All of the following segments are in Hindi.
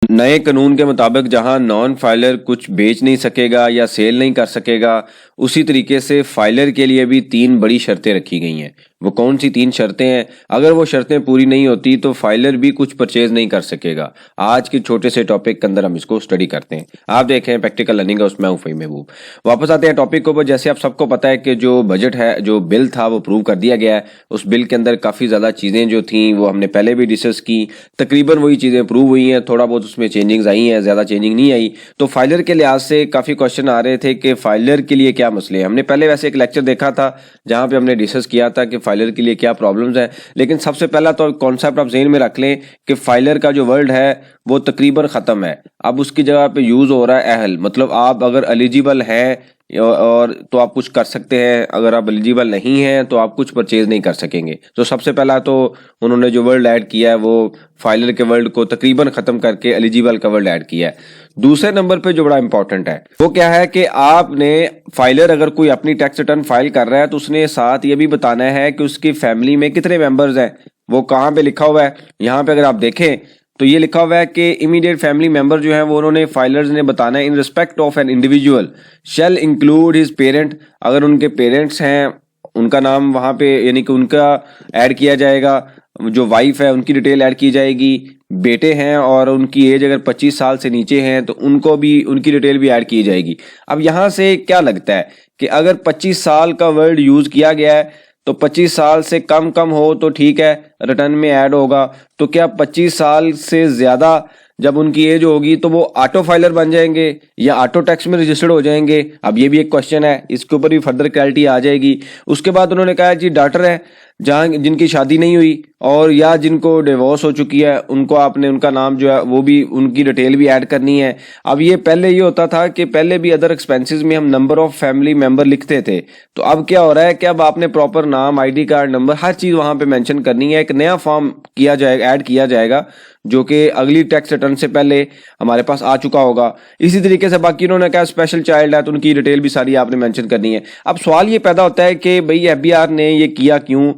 नए कानून के मुताबिक जहां नॉन फाइलर कुछ बेच नहीं सकेगा या सेल नहीं कर सकेगा, उसी तरीके से फाइलर के लिए भी 3 बड़ी शर्तें रखी गई हैं। वो कौन सी 3 शर्तें हैं? अगर वो शर्तें पूरी नहीं होती तो फाइलर भी कुछ परचेज नहीं कर सकेगा। आज के छोटे से टॉपिक के अंदर हम इसको स्टडी करते हैं। आप देख रहे हैं प्रैक्टिकल लर्निंग है, उसमें हूं फ़हीम महबूब। वापस आते हैं टॉपिक के ऊपर। जैसे आप सबको पता है कि जो बजट है, जो बिल था, वो अप्रूव कर दिया गया है। उस बिल के अंदर काफ़ी ज़्यादा चीज़ें जो थी वो हमने पहले भी डिस्कस की। तकरीबन वही चीज़ें अप्रूव हुई हैं, थोड़ा बहुत उसमें चेंजिंग्स आई हैं, ज़्यादा चेंजिंग नहीं आई। तो फाइलर के लिहाज से काफ़ी क्वेश्चन आ रहे थे कि फाइलर के लिए क्या मसले हैं। हमने पहले वैसे एक लेक्चर देखा था जहाँ पे हमने डिस्कस किया था कि फाइलर के लिए क्या प्रॉब्लम्स हैं। लेकिन सबसे पहला तो कॉन्सेप्ट आप ज़हन में रख लें कि फाइलर का जो वर्ड है वो तकरीबन ख़त्म है। अब उसकी जगह पे यूज़ हो रहा है अहल, मतलब आप अगर एलिजिबल हैं और तो आप कुछ कर सकते हैं, अगर आप एलिजिबल नहीं हैं तो आप कुछ परचेज नहीं कर सकेंगे। तो सबसे पहला तो उन्होंने जो वर्ड ऐड किया है वो फाइलर के वर्ड को तकरीबन ख़त्म करके एलिजिबल का वर्ड ऐड किया है। दूसरे नंबर पे जो बड़ा इंपॉर्टेंट है वो क्या है कि आपने फाइलर अगर कोई अपनी टैक्स रिटर्न फाइल कर रहा है तो उसने साथ ये भी बताना है कि उसकी फैमिली में कितने मेंबर्स हैं। वो कहाँ पे लिखा हुआ है? यहाँ पे अगर आप देखें तो ये लिखा हुआ है कि इमीडिएट फैमिली मेंबर जो है वो उन्होंने फाइलर्स ने बताना है in respect of an individual shall include his parent. अगर उनके पेरेंट्स हैं उनका नाम वहाँ पे यानी कि उनका ऐड किया जाएगा, जो वाइफ है उनकी डिटेल ऐड की जाएगी, बेटे हैं और उनकी एज अगर 25 साल से नीचे हैं तो उनको भी उनकी डिटेल भी ऐड की जाएगी। अब यहाँ से क्या लगता है कि अगर 25 साल का वर्ड यूज़ किया गया है तो 25 साल से कम कम हो तो ठीक है, रिटर्न में ऐड होगा। तो क्या 25 साल से ज़्यादा जब उनकी एज होगी तो वो ऑटो फाइलर बन जाएंगे या ऑटो टैक्स में रजिस्टर्ड हो जाएंगे? अब ये भी एक क्वेश्चन है, इसके ऊपर भी फर्दर क्लैरिटी आ जाएगी। उसके बाद उन्होंने कहा जी डॉटर है जहाँ जिनकी शादी नहीं हुई और या जिनको डिवोर्स हो चुकी है उनको आपने उनका नाम जो है वो भी उनकी डिटेल भी ऐड करनी है। अब ये पहले ये होता था कि पहले भी अदर एक्सपेंसेस में हम नंबर ऑफ फैमिली मेंबर लिखते थे, तो अब क्या हो रहा है कि अब आपने प्रॉपर नाम, आईडी कार्ड नंबर, हर चीज़ वहाँ पे मेंशन करनी है। एक नया फॉर्म किया जाएगा, ऐड किया जाएगा, जो कि अगली टैक्स रिटर्न से पहले हमारे पास आ चुका होगा। इसी तरीके से बाकी उन्होंने कहा स्पेशल चाइल्ड है तो उनकी डिटेल भी सारी आपने मेंशन करनी है। अब सवाल ये पैदा होता है कि भाई एफबीआर ने ये किया क्यों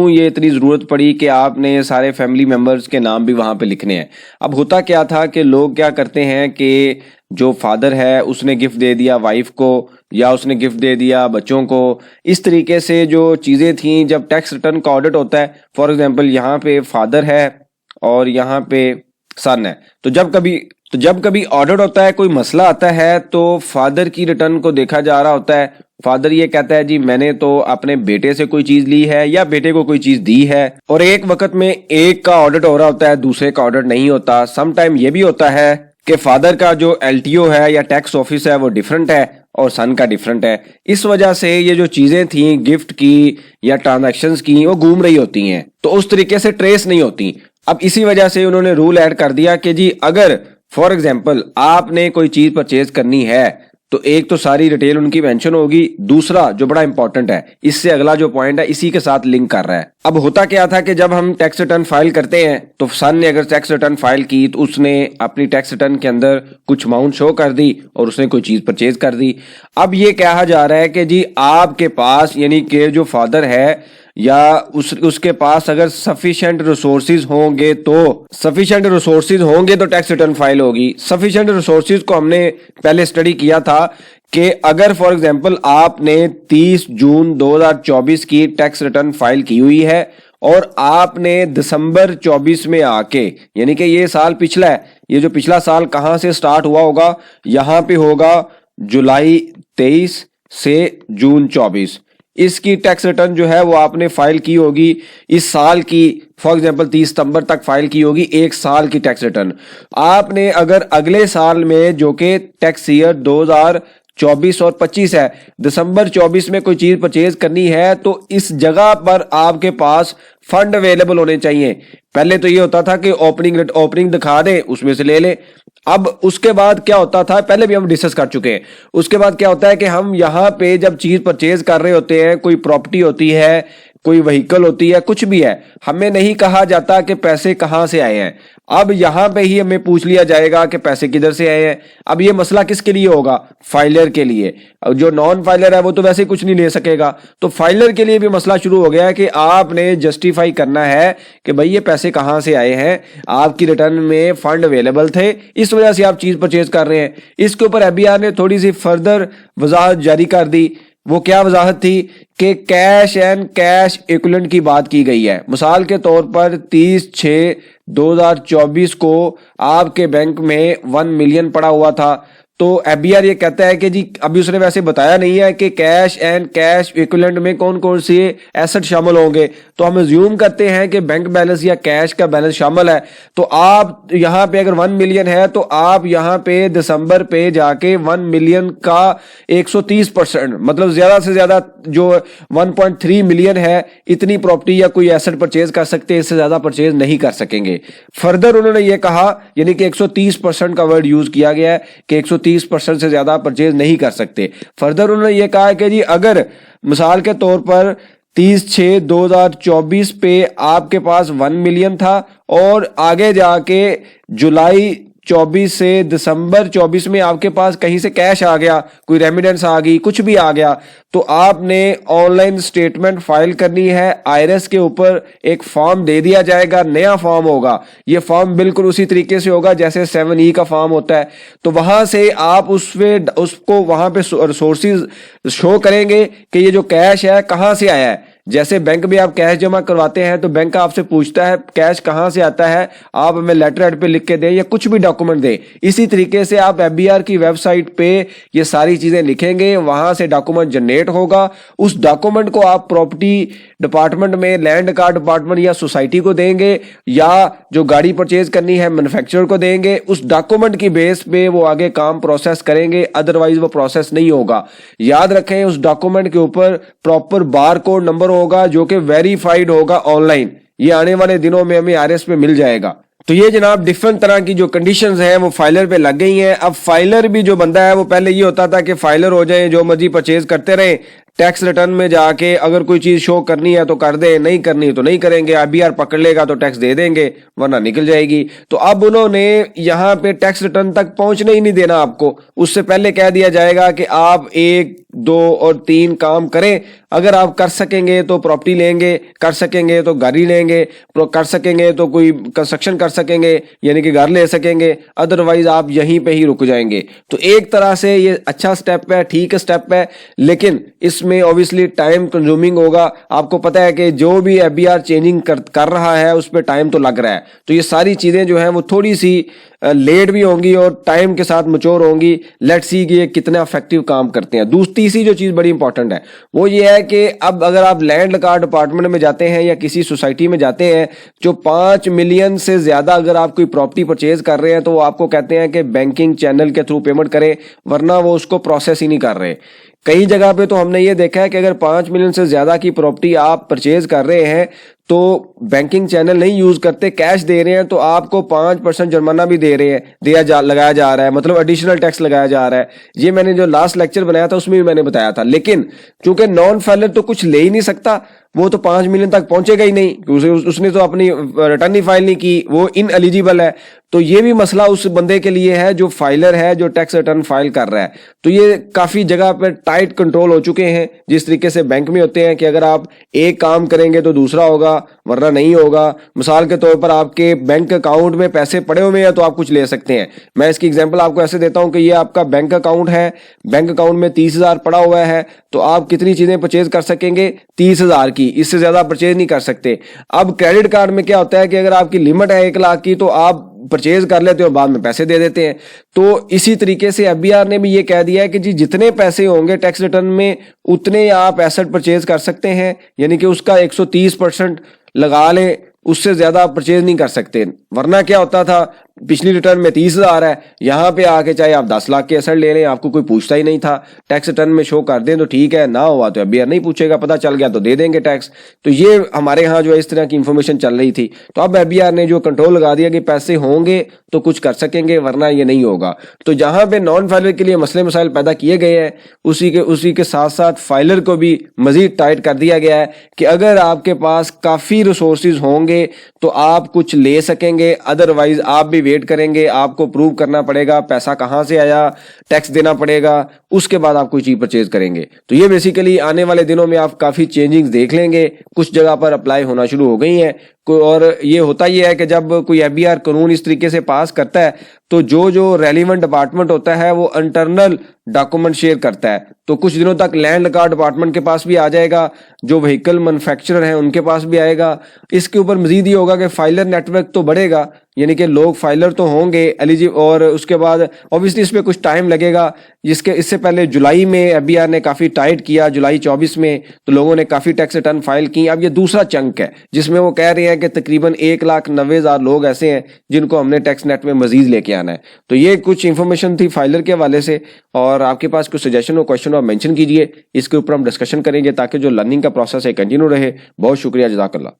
ये इतनी ज़रूरत पड़ी कि आपने सारे फैमिली मेम्बर्स के नाम भी वहाँ पे लिखने हैं। अब होता क्या था कि लोग क्या करते हैं कि जो फादर है उसने गिफ्ट दे दिया वाइफ को या उसने गिफ्ट दे दिया बच्चों को। इस तरीके से जो चीज़ें थी, जब टैक्स रिटर्न का ऑडिट होता है, फॉर एग्जांपल यहाँ पे फादर है और यहाँ पे सन है, तो जब कभी ऑडिट होता है, कोई मसला आता है तो फादर की रिटर्न को देखा जा रहा होता है। फादर ये कहता है जी मैंने तो अपने बेटे से कोई चीज ली है या बेटे को कोई चीज दी है, और एक वक्त में एक का ऑडिट हो रहा होता है, दूसरे का ऑडिट नहीं होता। सम टाइम ये भी होता है कि फादर का जो एलटीओ है या टैक्स ऑफिस है वो डिफरेंट है और सन का डिफरेंट है। इस वजह से ये जो चीजें थी गिफ्ट की या ट्रांजैक्शंस की वो घूम रही होती हैं, तो उस तरीके से ट्रेस नहीं होती। अब इसी वजह से उन्होंने रूल ऐड कर दिया कि जी अगर फॉर एग्जाम्पल आपने कोई चीज परचेज करनी है तो एक तो सारी डिटेल उनकी मेंशन होगी, दूसरा जो बड़ा इंपॉर्टेंट है, इससे अगला जो पॉइंट है इसी के साथ लिंक कर रहा है। अब होता क्या था कि जब हम टैक्स रिटर्न फाइल करते हैं तो सन ने अगर टैक्स रिटर्न फाइल की तो उसने अपनी टैक्स रिटर्न के अंदर कुछ अमाउंट शो कर दी और उसने कोई चीज परचेज कर दी। अब ये कहा जा रहा है कि जी आपके पास यानी कि जो फादर है या उसके पास अगर सफिशिएंट रिसोर्सेज होंगे तो टैक्स रिटर्न फाइल होगी। सफिशिएंट रिसोर्सेज को हमने पहले स्टडी किया था कि अगर फॉर एग्जांपल आपने 30 जून 2024 की टैक्स रिटर्न फाइल की हुई है और आपने दिसंबर 24 में आके, यानी कि ये साल पिछला है, ये जो पिछला साल कहां से स्टार्ट हुआ होगा, यहां पे होगा जुलाई 23 से जून 24, इसकी टैक्स रिटर्न जो है वो आपने फाइल की होगी इस साल की, फॉर एग्जांपल 30 सितंबर तक फाइल की होगी, एक साल की टैक्स रिटर्न। आपने अगर अगले साल में जो कि टैक्स ईयर 2024 और 25 है, दिसंबर 24 में कोई चीज परचेज करनी है तो इस जगह पर आपके पास फंड अवेलेबल होने चाहिए। पहले तो ये होता था कि ओपनिंग दिखा दे उसमें से ले ले। अब उसके बाद क्या होता था, पहले भी हम डिस्कस कर चुके हैं, उसके बाद क्या होता है कि हम यहाँ पे जब चीज परचेज कर रहे होते हैं, कोई प्रॉपर्टी होती है, कोई व्हीकल होती है, कुछ भी है, हमें नहीं कहा जाता कि पैसे कहां से आए हैं। अब यहां पे ही हमें पूछ लिया जाएगा कि पैसे किधर से आए हैं। अब ये मसला किसके लिए होगा? फाइलर के लिए। जो नॉन फाइलर है वो तो वैसे कुछ नहीं ले सकेगा, तो फाइलर के लिए भी मसला शुरू हो गया है कि आपने जस्टिफाई करना है कि भाई ये पैसे कहां से आए हैं, आपकी रिटर्न में फंड अवेलेबल थे, इस वजह से आप चीज परचेज कर रहे हैं। इसके ऊपर एफबीआर ने थोड़ी सी फर्दर वजाहत जारी कर दी। वो क्या वजाहत थी कि कैश एंड कैश इक्विवेलेंट की बात की गई है। मिसाल के तौर पर 30/6/2024 को आपके बैंक में 1 मिलियन पड़ा हुआ था, तो एफबीआर ये कहता है कि जी अभी उसने वैसे बताया नहीं है कि कैश एंड कैश इक्विवेलेंट में कौन कौन से एसेट शामिल होंगे, तो हम अज्यूम करते हैं कि बैंक बैलेंस या कैश का बैलेंस शामिल है। तो आप यहाँ पे अगर 1 मिलियन है तो आप यहाँ पे दिसंबर पे जाके 1 मिलियन का 130% मतलब ज्यादा से ज्यादा जो 1.3 मिलियन है इतनी प्रॉपर्टी या कोई एसेट परचेज कर सकते हैं, इससे ज्यादा परचेज नहीं कर सकेंगे। फर्दर उन्होंने ये कहा, यानी कि 130% का वर्ड यूज किया गया है कि 130% से ज्यादा परचेज नहीं कर सकते। फर्दर उन्होंने ये कहा कि जी अगर मिसाल के तौर पर 30/6/2024 पे आपके पास 1 मिलियन था और आगे जाके जुलाई 24 से दिसंबर 24 में आपके पास कहीं से कैश आ गया, कोई रेमिडेंस आ गई, कुछ भी आ गया, तो आपने ऑनलाइन स्टेटमेंट फाइल करनी है। आईआरएस के ऊपर एक फॉर्म दे दिया जाएगा, नया फॉर्म होगा। ये फॉर्म बिल्कुल उसी तरीके से होगा जैसे 7E का फॉर्म होता है। तो वहां से आप उसको वहां पे सोर्सेज शो करेंगे कि ये जो कैश है कहां से आया है। जैसे बैंक में आप कैश जमा करवाते हैं तो बैंक आपसे पूछता है कैश कहां से आता है, आप हमें लेटर हेड पे लिख के दें या कुछ भी डॉक्यूमेंट दें। इसी तरीके से आप एफबीआर की वेबसाइट पे ये सारी चीजें लिखेंगे, वहां से डॉक्यूमेंट जनरेट होगा। उस डॉक्यूमेंट को आप प्रॉपर्टी डिपार्टमेंट में लैंड कार्ड डिपार्टमेंट या सोसाइटी को देंगे, या जो गाड़ी परचेज करनी है मैन्युफैक्चरर को देंगे। उस डॉक्यूमेंट की बेस पे वो आगे काम प्रोसेस करेंगे, अदरवाइज वो प्रोसेस नहीं होगा। याद रखें उस डॉक्यूमेंट के ऊपर प्रॉपर बारकोड नंबर होगा जो कि वेरीफाइड होगा ऑनलाइन। ये आने वाले दिनों में हमें आरएस पे मिल जाएगा। तो ये जनाब डिफरेंट तरह की जो कंडीशंस हैं वो फाइलर पे लग गई हैं। अब फाइलर भी जो बंदा है वो पहले ये होता था कि फाइलर हो जाए, जो मर्जी परचेज करते रहे, टैक्स रिटर्न में जाके अगर कोई चीज शो करनी है तो कर दे, नहीं करनी तो नहीं करेंगे, आईबीआर पकड़ लेगा तो टैक्स दे देंगे वरना निकल जाएगी। तो अब उन्होंने यहाँ पे टैक्स रिटर्न तक पहुंचने ही नहीं देना आपको, उससे पहले कह दिया जाएगा कि आप 1, 2 और 3 काम करें। अगर आप कर सकेंगे तो प्रॉपर्टी लेंगे, कर सकेंगे तो गाड़ी लेंगे, कर सकेंगे तो कोई कंस्ट्रक्शन कर सकेंगे यानी कि घर ले सकेंगे, अदरवाइज आप यहीं पे ही रुक जाएंगे। तो एक तरह से ये अच्छा स्टेप है, ठीक स्टेप है, लेकिन इसमें ऑब्वियसली टाइम कंज्यूमिंग होगा। आपको पता है कि जो भी एफबीआर चेंजिंग कर रहा है उस पर टाइम तो लग रहा है। तो ये सारी चीजें जो है वो थोड़ी सी लेट भी होंगी और टाइम के साथ मैच्योर होंगी। लेट्स सी कि ये कितना इफेक्टिव काम करते हैं। तीसरी जो चीज बड़ी इंपॉर्टेंट है वो ये है कि अब अगर आप लैंड कार्ड डिपार्टमेंट में जाते हैं या किसी सोसाइटी में जाते हैं, जो 5 मिलियन से ज्यादा अगर आप कोई प्रॉपर्टी परचेज कर रहे हैं तो वो आपको कहते हैं कि बैंकिंग चैनल के थ्रू पेमेंट करें, वरना वो उसको प्रोसेस ही नहीं कर रहे। कई जगह पे तो हमने ये देखा है कि अगर 5 मिलियन से ज्यादा की प्रॉपर्टी आप परचेज कर रहे हैं तो बैंकिंग चैनल नहीं यूज करते, कैश दे रहे हैं, तो आपको 5% जुर्माना भी दे रहे हैं, लगाया जा रहा है, मतलब एडिशनल टैक्स लगाया जा रहा है। ये मैंने जो लास्ट लेक्चर बनाया था उसमें भी मैंने बताया था। लेकिन चूंकि नॉन फाइलर तो कुछ ले ही नहीं सकता, वो तो 5 मिलियन तक पहुंचेगा ही नहीं, उसने तो अपनी रिटर्न ही फाइल नहीं की, वो इन एलिजिबल है। तो ये भी मसला उस बंदे के लिए है जो फाइलर है, जो टैक्स रिटर्न फाइल कर रहा है। तो ये काफी जगह पर टाइट कंट्रोल हो चुके हैं, जिस तरीके से बैंक में होते हैं कि अगर आप एक काम करेंगे तो दूसरा होगा वरना नहीं होगा। मिसाल के तौर पर आपके बैंक अकाउंट में पैसे पड़े हुए हैं तो आप कुछ ले सकते हैं। मैं इसकी एग्जांपल आपको ऐसे देता हूं कि ये आपका बैंक अकाउंट है, बैंक अकाउंट में 30,000 पड़ा हुआ है, तो आप कितनी चीजें परचेज कर सकेंगे? 30,000 की, इससे ज्यादा परचेज नहीं कर सकते। अब क्रेडिट कार्ड में क्या होता है कि अगर आपकी लिमिट है 1 लाख की तो आप परचेज कर लेते हो, बाद में पैसे दे देते हैं। तो इसी तरीके से एफबीआर ने भी ये कह दिया है कि जी जितने पैसे होंगे टैक्स रिटर्न में उतने आप एसेट परचेज कर सकते हैं, यानी कि उसका 130% लगा लें, उससे ज्यादा आप परचेज नहीं कर सकते। वरना क्या होता था, पिछली रिटर्न में 30,000 है, यहाँ पे आके चाहे आप 10 लाख के एसेट ले लें, आपको कोई पूछता ही नहीं था। टैक्स रिटर्न में शो कर दें तो ठीक है, ना हुआ तो एफबीआर नहीं पूछेगा, पता चल गया तो दे देंगे टैक्स। तो ये हमारे यहाँ जो है इस तरह की इंफॉर्मेशन चल रही थी। तो अब एफबीआर ने जो कंट्रोल लगा दिया कि पैसे होंगे तो कुछ कर सकेंगे, वरना ये नहीं होगा। तो जहां पे नॉन फाइलर के लिए मसले मसाइल पैदा किए गए हैं, उसी के साथ साथ फाइलर को भी मजीद टाइट कर दिया गया है कि अगर आपके पास काफी रिसोर्सेज होंगे तो आप कुछ ले सकेंगे, अदरवाइज आप भी वेट करेंगे, आपको प्रूव करना पड़ेगा पैसा कहां से आया, टैक्स देना पड़ेगा, उसके बाद आप कोई चीज परचेज करेंगे। तो ये बेसिकली आने वाले दिनों में आप काफी चेंजिंग्स देख लेंगे, कुछ जगह पर अप्लाई होना शुरू हो गई हैं। और ये होता ही है कि जब कोई एफबीआर कानून इस तरीके से पास करता है तो जो रेलिवेंट डिपार्टमेंट होता है वो इंटरनल डॉक्यूमेंट शेयर करता है। तो कुछ दिनों तक लैंड रिकॉर्ड डिपार्टमेंट के पास भी आ जाएगा, जो व्हीकल मैन्युफैक्चरर हैं उनके पास भी आएगा। इसके ऊपर मजीद ये होगा कि फाइलर नेटवर्क तो बढ़ेगा, यानी कि लोग फाइलर तो होंगे एलिजिबल, और उसके बाद ऑब्वियसली इस पे कुछ टाइम लगेगा। इससे पहले जुलाई में एफबीआर ने काफी टाइट किया, जुलाई 24 में, तो लोगों ने काफी टैक्स रिटर्न फाइल की। अब ये दूसरा चंक है जिसमें वो कह रहे हैं कि तकरीबन 1,90,000 लोग ऐसे हैं जिनको हमने टैक्स नेट में मजीद लेके आना है। तो ये कुछ इंफॉर्मेशन थी फाइलर के हवाले से, और आपके पास कुछ सजेशन और क्वेश्चन आप मेंशन कीजिए, इसके ऊपर हम डिस्कशन करेंगे ताकि जो लर्निंग का प्रोसेस है कंटिन्यू रहे। बहुत शुक्रिया, जज़ाकल्लाह।